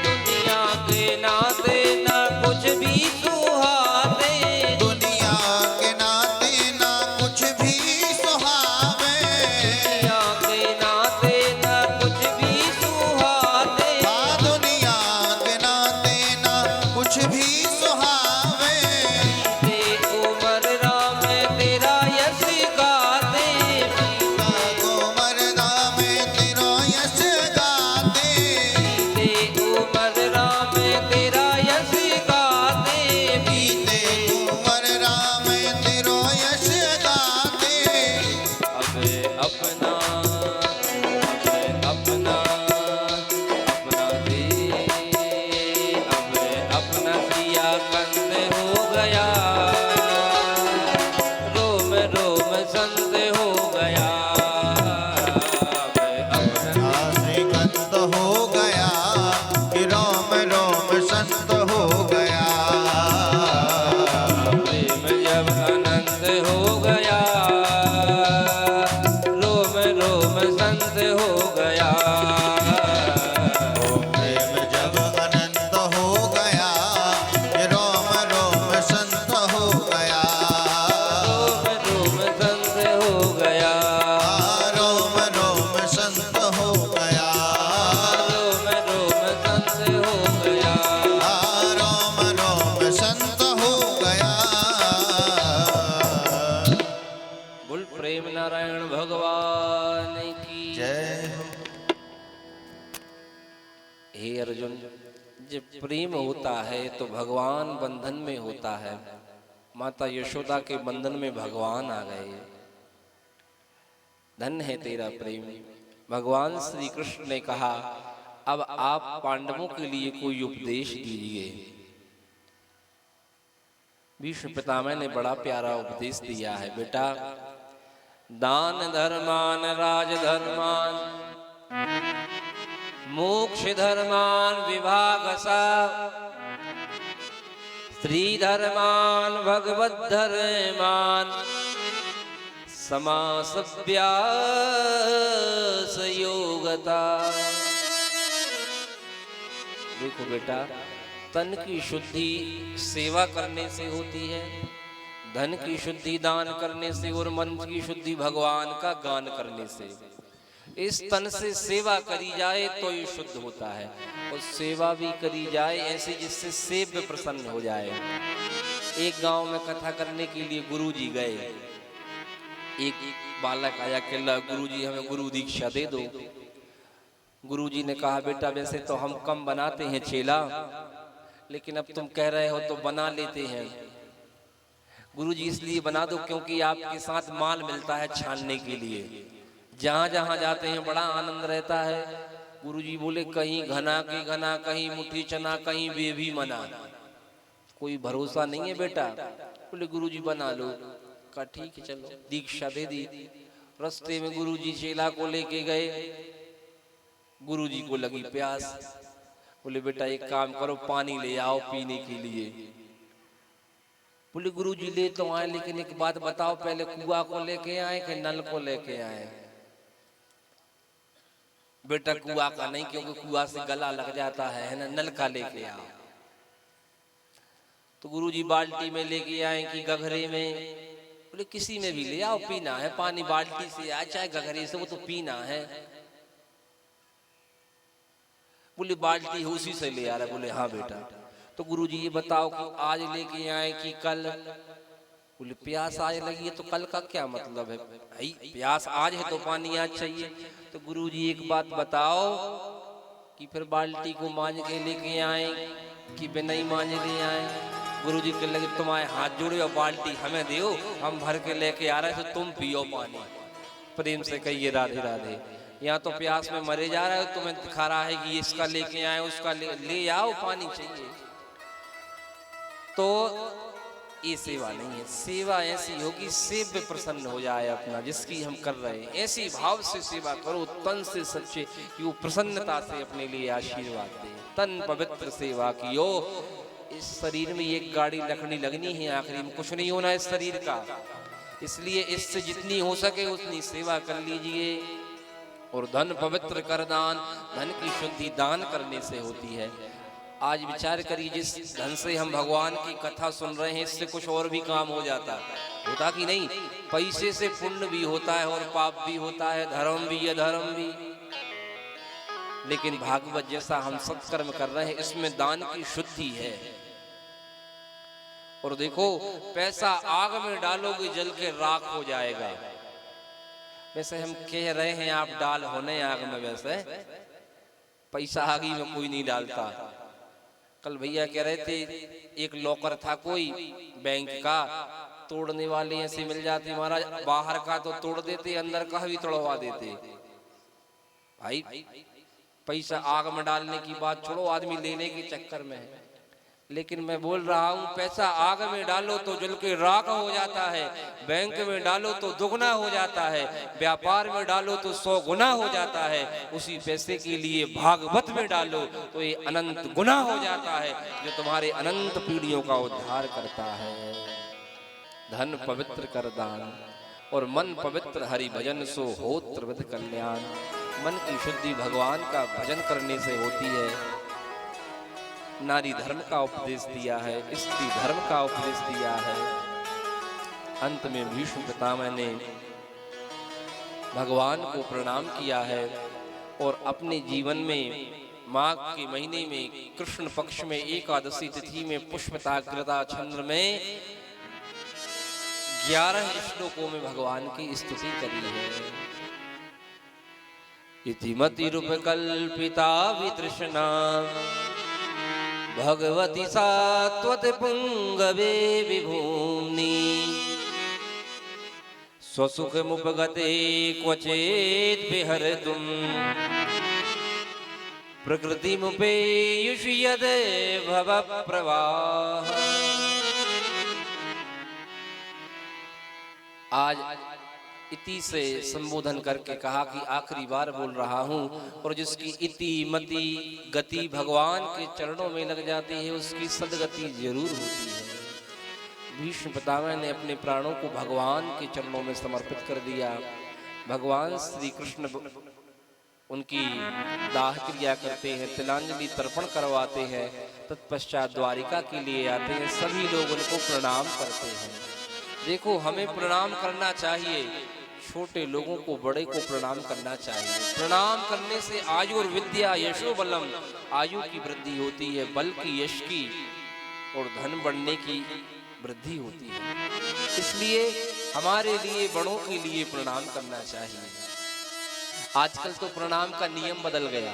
दुनिया के नाते ना कुछ भी सुहाते। दुनिया के नाते ना कुछ भी सुहावे। दुनिया के नाते ना कुछ भी सुहाते। हाँ, दुनिया के नाते ना कुछ भी सुहावे। बीते उमर राम तेरा यश गाते। गोमर नाम तेरा यश गाते। बीते उमर राम तेरा यश गाते। बीते उमर राम तेरो यश गाते। अब अपना अपना अपना दे। अब अपना सिया कंद हो गया। रोम रोम संत हो गया। अब अपना श्रीकंत हो गया कि रोम रोम संत हो गया। प्रेम जब अनंत हो गया रोम रोम संत हो गया। प्रेम जब अनंत हो गया कि रोम रोम संत हो गया। रोम रोम संत हो गया। रोम रोम संत हो गया। रोम रोम संत हो गया। रोम रोम संत हो गया। बोल प्रेम नारायण भगवान की जय हो। हे अर्जुन, जब प्रेम होता है तो भगवान बंधन में होता है। माता यशोदा के बंधन में भगवान आ गए। धन्य है तेरा प्रेम। भगवान श्री कृष्ण ने कहा, अब आप पांडवों के लिए कोई उपदेश दीजिए। भीष्म पितामह ने बड़ा प्यारा उपदेश दिया है, बेटा दान धर्मान राजधर्मान मोक्ष धर्मान विभागसा स्त्री धर्मान भगवत धर्मान समासव्यास योगता। देखो बेटा, तन की शुद्धि सेवा करने से होती है, धन की शुद्धि दान करने से, और मन की शुद्धि भगवान का गान करने से। इस तन से सेवा करी जाए तो ये शुद्ध होता है, और सेवा भी करी जाए ऐसे जिससे सेव्य प्रसन्न हो जाए। एक गांव में कथा करने के लिए गुरुजी गए। एक बालक आया, कहला गुरुजी हमें गुरु दीक्षा दे दो। गुरुजी ने कहा बेटा वैसे तो हम कम बनाते हैं चेला, लेकिन अब तुम कह रहे हो तो बना लेते हैं। गुरुजी इसलिए बना दो क्योंकि आपके साथ माल मिलता है छानने के लिए, जहां जहां जाते हैं बड़ा आनंद रहता है। गुरुजी बोले कहीं घना की घना, कहीं मुट्ठी चना, कहीं बेभी मना, कोई भरोसा नहीं है बेटा। बोले गुरुजी बना लो। कहा ठीक है चलो, दीक्षा दे दी। रास्ते में गुरुजी चेला को लेके गए। गुरुजी को लगी प्यास। बोले बेटा एक काम करो, पानी ले आओ पीने के लिए। बोले गुरुजी ले तो आए, लेकिन एक बात बताओ, पहले कुआं को लेके आए कि नल को लेके आए? बेटा कुआं का नहीं, क्योंकि कुआं से गला लग जाता है ना, नल का लेके आओ। तो गुरुजी बाल्टी में लेके आए कि गघरे में? बोले किसी में भी ले आओ, पीना है पानी, बाल्टी से आए चाहे गघरे से, वो तो पीना है। बोले बाल्टी उसी से ले आ रहा है। बोले हाँ बेटा। तो गुरुजी ये बताओ कि आज लेके आए कि कल? बोले प्यास आज लगी है तो कल का क्या मतलब है भाई, प्यास आज है तो पानी आज चाहिए। तो गुरुजी एक बात बताओ कि फिर बाल्टी को मांझ के लेके आए कि बिना ही मांझ ले आए? गुरुजी के लगे तुम्हारे हाथ जोड़े और बाल्टी हमें दियो, हम भर के लेके आ रहे हैं तो तुम पियो पानी। प्रेम से कहिए राधे राधे। यहाँ तो प्यास में मरे जा रहा है, तुम्हें दिखा रहा है कि इसका लेके आए उसका ले आओ, पानी चाहिए। तो ये सेवा नहीं है। सेवा ऐसी होगी सेव्य प्रसन्न हो जाए अपना, जिसकी हम कर रहे हैं ऐसी भाव से सेवा करो, तन से सच्चे, कि वो प्रसन्नता से अपने लिए आशीर्वाद दे। तन पवित्र सेवा कियो। इस शरीर में एक गाड़ी लकड़ी लगनी है, आखिरी में कुछ नहीं होना इस शरीर का, इसलिए इससे जितनी हो सके उतनी सेवा कर लीजिए। और धन पवित्र कर दान, धन की शुद्धि दान करने से होती है। आज विचार करिए, जिस धन से हम भगवान की कथा सुन रहे हैं, इससे कुछ और भी काम हो जाता होता कि नहीं? पैसे से पुण्य भी होता है और पाप भी होता है, धर्म भी अधर्म भी। लेकिन भागवत जैसा हम सत्कर्म कर रहे हैं, इसमें दान की शुद्धि है। और देखो, पैसा आग में डालोगे जल के राख हो जाएगा। वैसे हम कह रहे हैं आप डाल होने आग में, वैसे पैसा आगी में कोई नहीं डालता। कल भैया कह रहे थे एक लॉकर था कोई बैंक का, तोड़ने वाले ऐसे मिल जाते महाराज, बाहर का तो तोड़ देते, अंदर का भी तोड़वा देते। भाई पैसा आग में डालने की बात छोड़ो, आदमी लेने के चक्कर में है। लेकिन मैं बोल रहा हूं, पैसा आग में डालो तो जल के राख हो जाता है, बैंक में डालो तो दुगना हो जाता है, व्यापार में डालो तो 100 गुना हो जाता है। उसी पैसे के लिए भागवत में डालो तो ये अनंत गुना हो जाता है, जो तुम्हारे अनंत पीढ़ियों का उद्धार करता है। धन पवित्र कर दान और मन पवित्र हरि भजन, सो होत्र विद कल्याण। मन की शुद्धि भगवान का भजन करने से होती है। नारी धर्म का उपदेश दिया है, स्त्री धर्म का उपदेश दिया है। अंत में भीष्म पितामह ने भगवान को प्रणाम किया है और अपने जीवन में माघ के महीने में कृष्ण पक्ष में एकादशी तिथि में पुष्पताग्रता चंद्र में 11 श्लोकों में भगवान की स्तुति करी है। इति मति रूप कल्पिता वितृष्णा भगवती सात्वत पुंगवे विभूम्नि, स्वसुख मुपगते क्वचेत विहरतुम, प्रकृति मुपेयुषि यद भव प्रवाह। आज इति से संबोधन करके कहा कि आखिरी बार बोल रहा हूँ, और जिसकी इति मति गति भगवान के चरणों में लग जाती है उसकी सदगति जरूर होती है। भीष्म पितामह ने अपने प्राणों को भगवान के चरणों में समर्पित कर दिया। भगवान श्री कृष्ण उनकी दाह क्रिया करते हैं, तिलांजलि तर्पण करवाते हैं, तत्पश्चात द्वारिका के लिए आते हैं। सभी लोग उनको प्रणाम करते हैं। देखो, हमें प्रणाम करना चाहिए, छोटे लोगों को, बड़े को प्रणाम करना चाहिए। प्रणाम करने से आयु और विद्या यशो बलम, आयु की वृद्धि होती है, बल की, यश की और धन बढ़ने की वृद्धि होती है। इसलिए हमारे लिए, बड़ों के लिए प्रणाम करना चाहिए। आजकल तो प्रणाम का नियम बदल गया।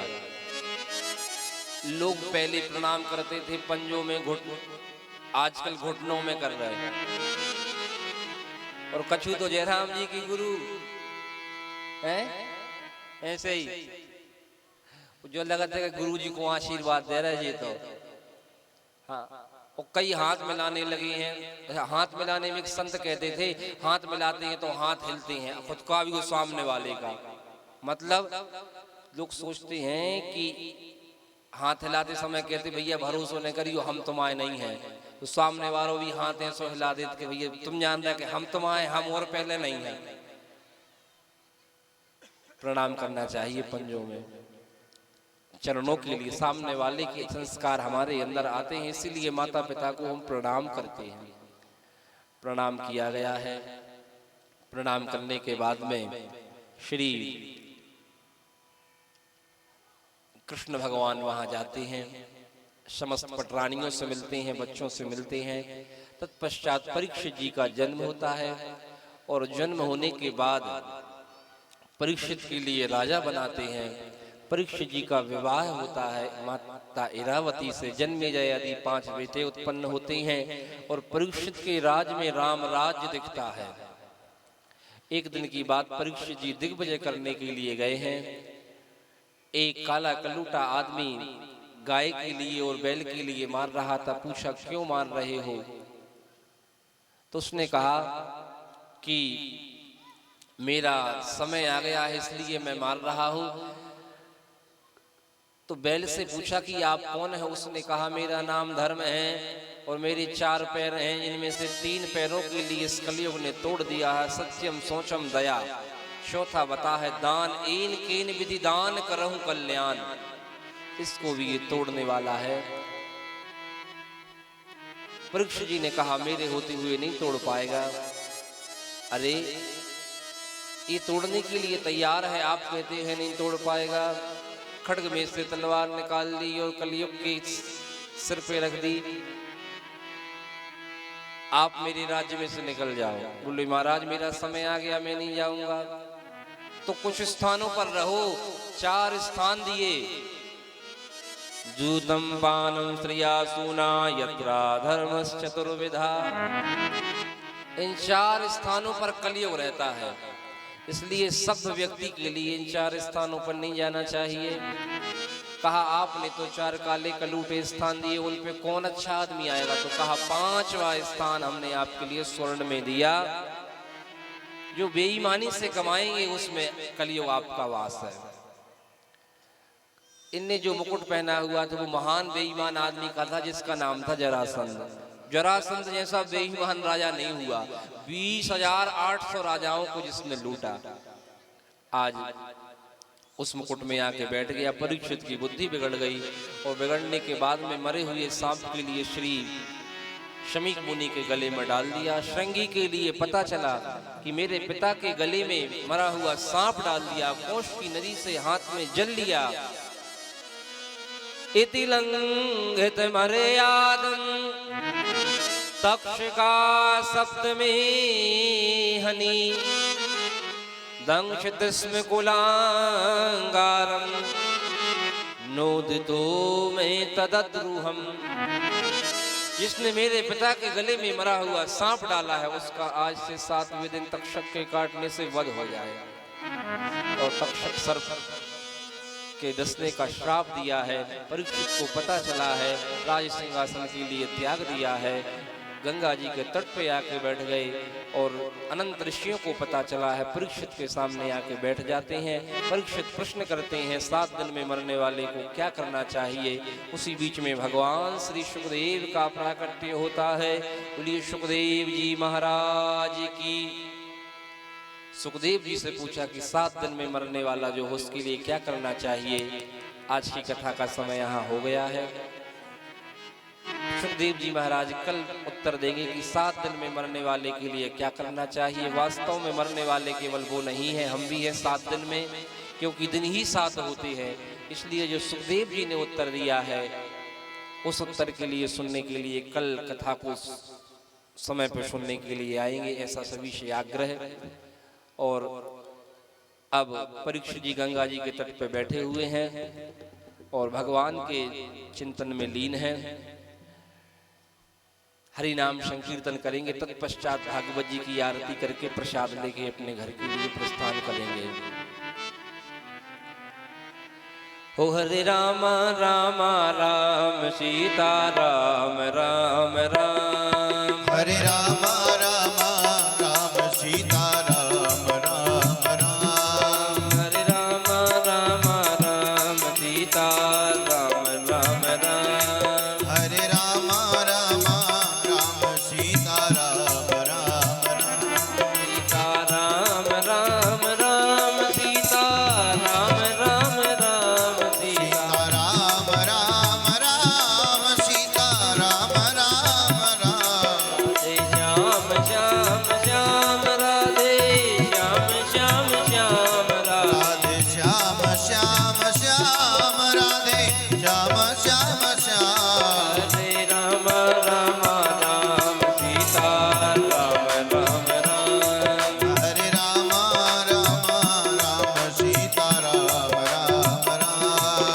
लोग पहले प्रणाम करते थे पंजों में, आजकल घुटनों में कर रहे हैं। और कछु तो जयराम जी की गुरु है, ऐसे ही जो लगता है कि गुरु जी को आशीर्वाद दे रहे जी। तो हाँ, और कई हाथ मिलाने लगे हैं। हाथ मिलाने में एक संत कहते थे, हाथ मिलाते हैं तो हाथ हिलते हैं, खुद का भी वो सामने वाले का। मतलब लोग सोचते हैं कि हाथ हिलाते समय कहते भैया भरोसा न करियो, हम तुम्हारे नहीं हैं। तो सामने वालों भी हाथ हैं सो हिला देते कि भैया तुम जान रहे कि हम तुम्हारे, हम और पहले नहीं हैं। प्रणाम करना चाहिए पंजों में, चरणों के लिए। सामने वाले के संस्कार हमारे अंदर आते हैं, इसीलिए माता पिता को हम प्रणाम करते हैं। प्रणाम किया गया है। प्रणाम करने के बाद में श्री कृष्ण भगवान वहां जाते हैं, समस्त पटरानियों से मिलते हैं, बच्चों से मिलते हैं। तत्पश्चात परीक्षित जी का जन्म होता है, और जन्म होने के बाद परीक्षित के लिए राजा बनाते हैं। परीक्षित जी का विवाह होता है माता इरावती से। जन्मेजय आदि 5 बेटे उत्पन्न होते हैं, और परीक्षित के राज में राम राज्य दिखता है। एक दिन की बात, परीक्षित जी दिग्विजय करने के लिए गए हैं। एक काला कलूटा आदमी गाय के लिए और बैल के लिए मार रहा था। पूछा क्यों मार रहे हो? तो उसने कहा कि मेरा समय आ गया है इसलिए मैं मार रहा हूं। तो बैल से पूछा कि आप कौन है? उसने कहा मेरा नाम धर्म है और मेरे 4 पैर हैं, जिनमें से 3 पैरों के लिए इस कलयुग ने तोड़ दिया है। सत्यम सोचम दया, चौथा बता है दान, इन केन विधि दान करहूं कल्याण। इसको भी ये तोड़ने वाला है। परीक्षित जी ने कहा मेरे होते हुए नहीं तोड़ पाएगा। अरे ये तोड़ने के लिए तैयार है, आप कहते हैं नहीं तोड़ पाएगा। खड्ग में से तलवार निकाल ली और कलयुग के सिर पे रख दी। आप मेरे राज्य में से निकल जाओ। बोले महाराज मेरा समय आ गया, मैं नहीं जाऊंगा। तो कुछ स्थानों पर रहो। 4 स्थान दिए, जूतम पानम स्त्रिया सूना यत्रा धर्मश्चतुर्विधा। इन 4 स्थानों पर कलयुग रहता है, इसलिए सब व्यक्ति के लिए इन 4 स्थानों पर नहीं जाना चाहिए। कहा आपने तो 4 काले कलूटे स्थान दिए, उन पे कौन अच्छा आदमी आएगा? तो कहा 5वां स्थान हमने आपके लिए स्वर्ण में दिया, जो बेईमानी से कमाएंगे उसमें कलयुग आपका वास है। इनने जो मुकुट पहना हुआ था वो महान बेईमान आदमी का था, जिसका नाम था जरासंध। जरासंध जैसा बेईमान राजा नहीं हुआ। 20,800 राजाओं को जिसने लूटा, आज उस मुकुट में आके बैठ गया। परीक्षित की बुद्धि बिगड़ गई, और बिगड़ने के बाद में मरे हुए सांप के लिए श्री शमीक मुनि के गले में डाल दिया। श्रृंगी के लिए पता चला कि मेरे पिता के गले में मरा हुआ सांप डाल दिया। कोष की नदी से हाथ में जल लिया। इति लंघित मर्यादं तक्षका सप्तमी हनि दंशित स्म कुलांगारम नोदितो में तदद्रुहम। जिसने मेरे पिता के गले में मरा हुआ सांप डाला है, उसका आज से 7वें दिन तक्षक के काटने से वध हो जाएगा। और तक्षक सर्प के डसने का श्राप दिया है। परीक्षित को पता चला है, राज सिंहासन के लिए त्याग दिया है। गंगा जी के तट पे आके बैठ गए और अनंत ऋषियों को पता चला है, परीक्षित के सामने आके बैठ जाते हैं। परीक्षित प्रश्न करते हैं 7 दिन में मरने वाले को क्या करना चाहिए। उसी बीच में भगवान श्री सुखदेव का प्राकट्य होता है। बोलिए सुखदेव जी महाराज की। सुखदेव जी से पूछा कि 7 दिन में मरने वाला जो हो उसके लिए क्या करना चाहिए। आज की कथा का समय यहाँ हो गया है। सुखदेव जी महाराज कल उत्तर देंगे कि 7 दिन में मरने वाले के लिए क्या करना चाहिए। वास्तव में मरने वाले केवल वो नहीं है, हम भी हैं 7 दिन में, क्योंकि दिन ही 7 होते हैं। इसलिए जो सुखदेव जी ने उत्तर दिया है उस उत्तर के लिए सुनने के लिए कल कथा को समय पर सुनने के लिए आएंगे, ऐसा सभी से आग्रह। और अब परीक्षित जी गंगा जी के तट पर बैठे हुए हैं और भगवान के चिंतन में लीन हैं। हरि नाम संकीर्तन करेंगे, तत्पश्चात भागवत जी की आरती करके प्रसाद लेके अपने घर के लिए प्रस्थान करेंगे। हो हरे राम राम राम सीता राम राम राम। हरे राम राम राम सीता राम राम राम। हरे राम राम राम सीता राम राम राम। हरे राम राम राम सीता राम राम राम। सीता राम राम राम सीता राम राम राम सीता राम राम राम सीता राम राम राम। जय श्याम श्याम श्याम राधे श्याम श्याम श्याम राधे। राधे श्याम श्याम श्याम राधे श्याम श्याम श्याम। हरे राम राम राम सीता राम राम राम। हरे राम राम राम सीता राम राम राम।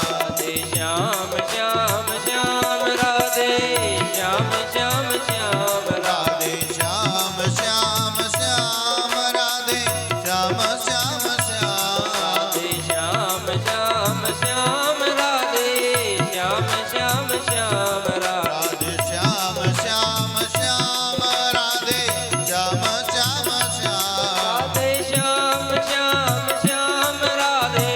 राधे श्याम श्याम श्याम राधे श्याम श्याम श्याम राधे श्याम श्याम श्याम राधे श्याम श्याम श्याम। राधे श्याम श्याम श्याम राधे श्याम श्याम श्याम राधे श्याम श्याम श्याम राधे श्याम श्याम श्याम। राधे श्याम श्याम श्याम राधे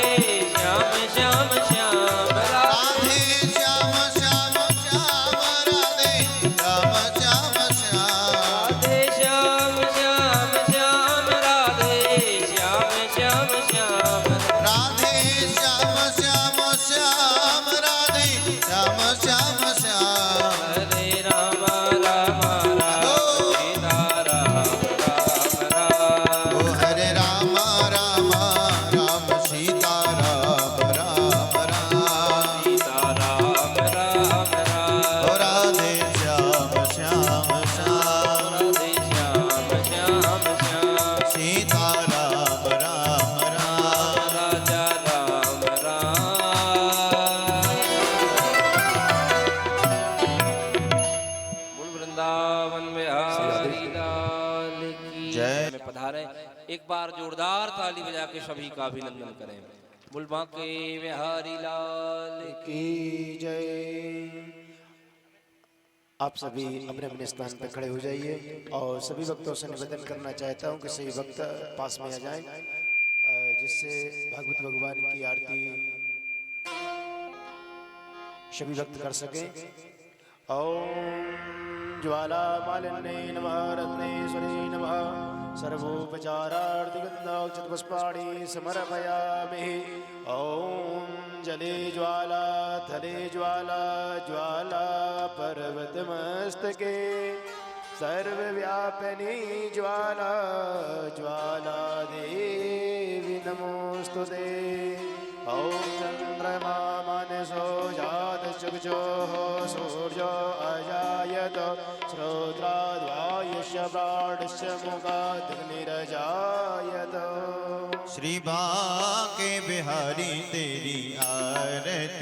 श्याम श्याम श्याम राधे श्याम श्याम श्याम राधे श्याम श्याम श्याम। राधे श्याम श्याम श्याम राधे श्याम श्याम श्याम। राधे श्याम श्याम श्याम राधे श्याम श्याम श्याम। हरे राम राम राम सीता राम राम राम। ओ हरे राम राम राम सीता राम राम राम। सीता राम राम राम। ओ राधे श्याम श्याम श्याम राधे श्याम श्याम श्याम। सीता राम राम राम। राजा राम राम। बोल वृंदावन बिहारी लाल की जय। में पधारे। एक बार जोरदार ताली बजा के सभी का अभिनंदन करें। बोल बांके बिहारी लाल की। की जय। आप सभी अपने अपने स्थान पर खड़े हो जाइए और सभी भक्तों से निवेदन करना चाहता हूं कि सभी भक्त पास में आ जाएं, जिससे भागवत भगवान की आरती सभी भक्त कर सकें। ओम ज्वाला मालिन्ये नमः रत्नेश्वरी नमः सर्वोपचारार्थिगन्धौक्षपुष्पाणि समर्पयामि। ओम जले ज्वाला थले ज्वाला ज्वाला पर्वतमस्तके सर्वव्यापिनी ज्वाला ज्वाला देवी नमोस्तुते। ओम चंद्रमा मनसो जात चक्षुः सूर्यो अजायत श्रोत्राद्वायुष्य प्राणस्य मुखादग्निरजायत। श्री बांके बिहारी तेरी आरती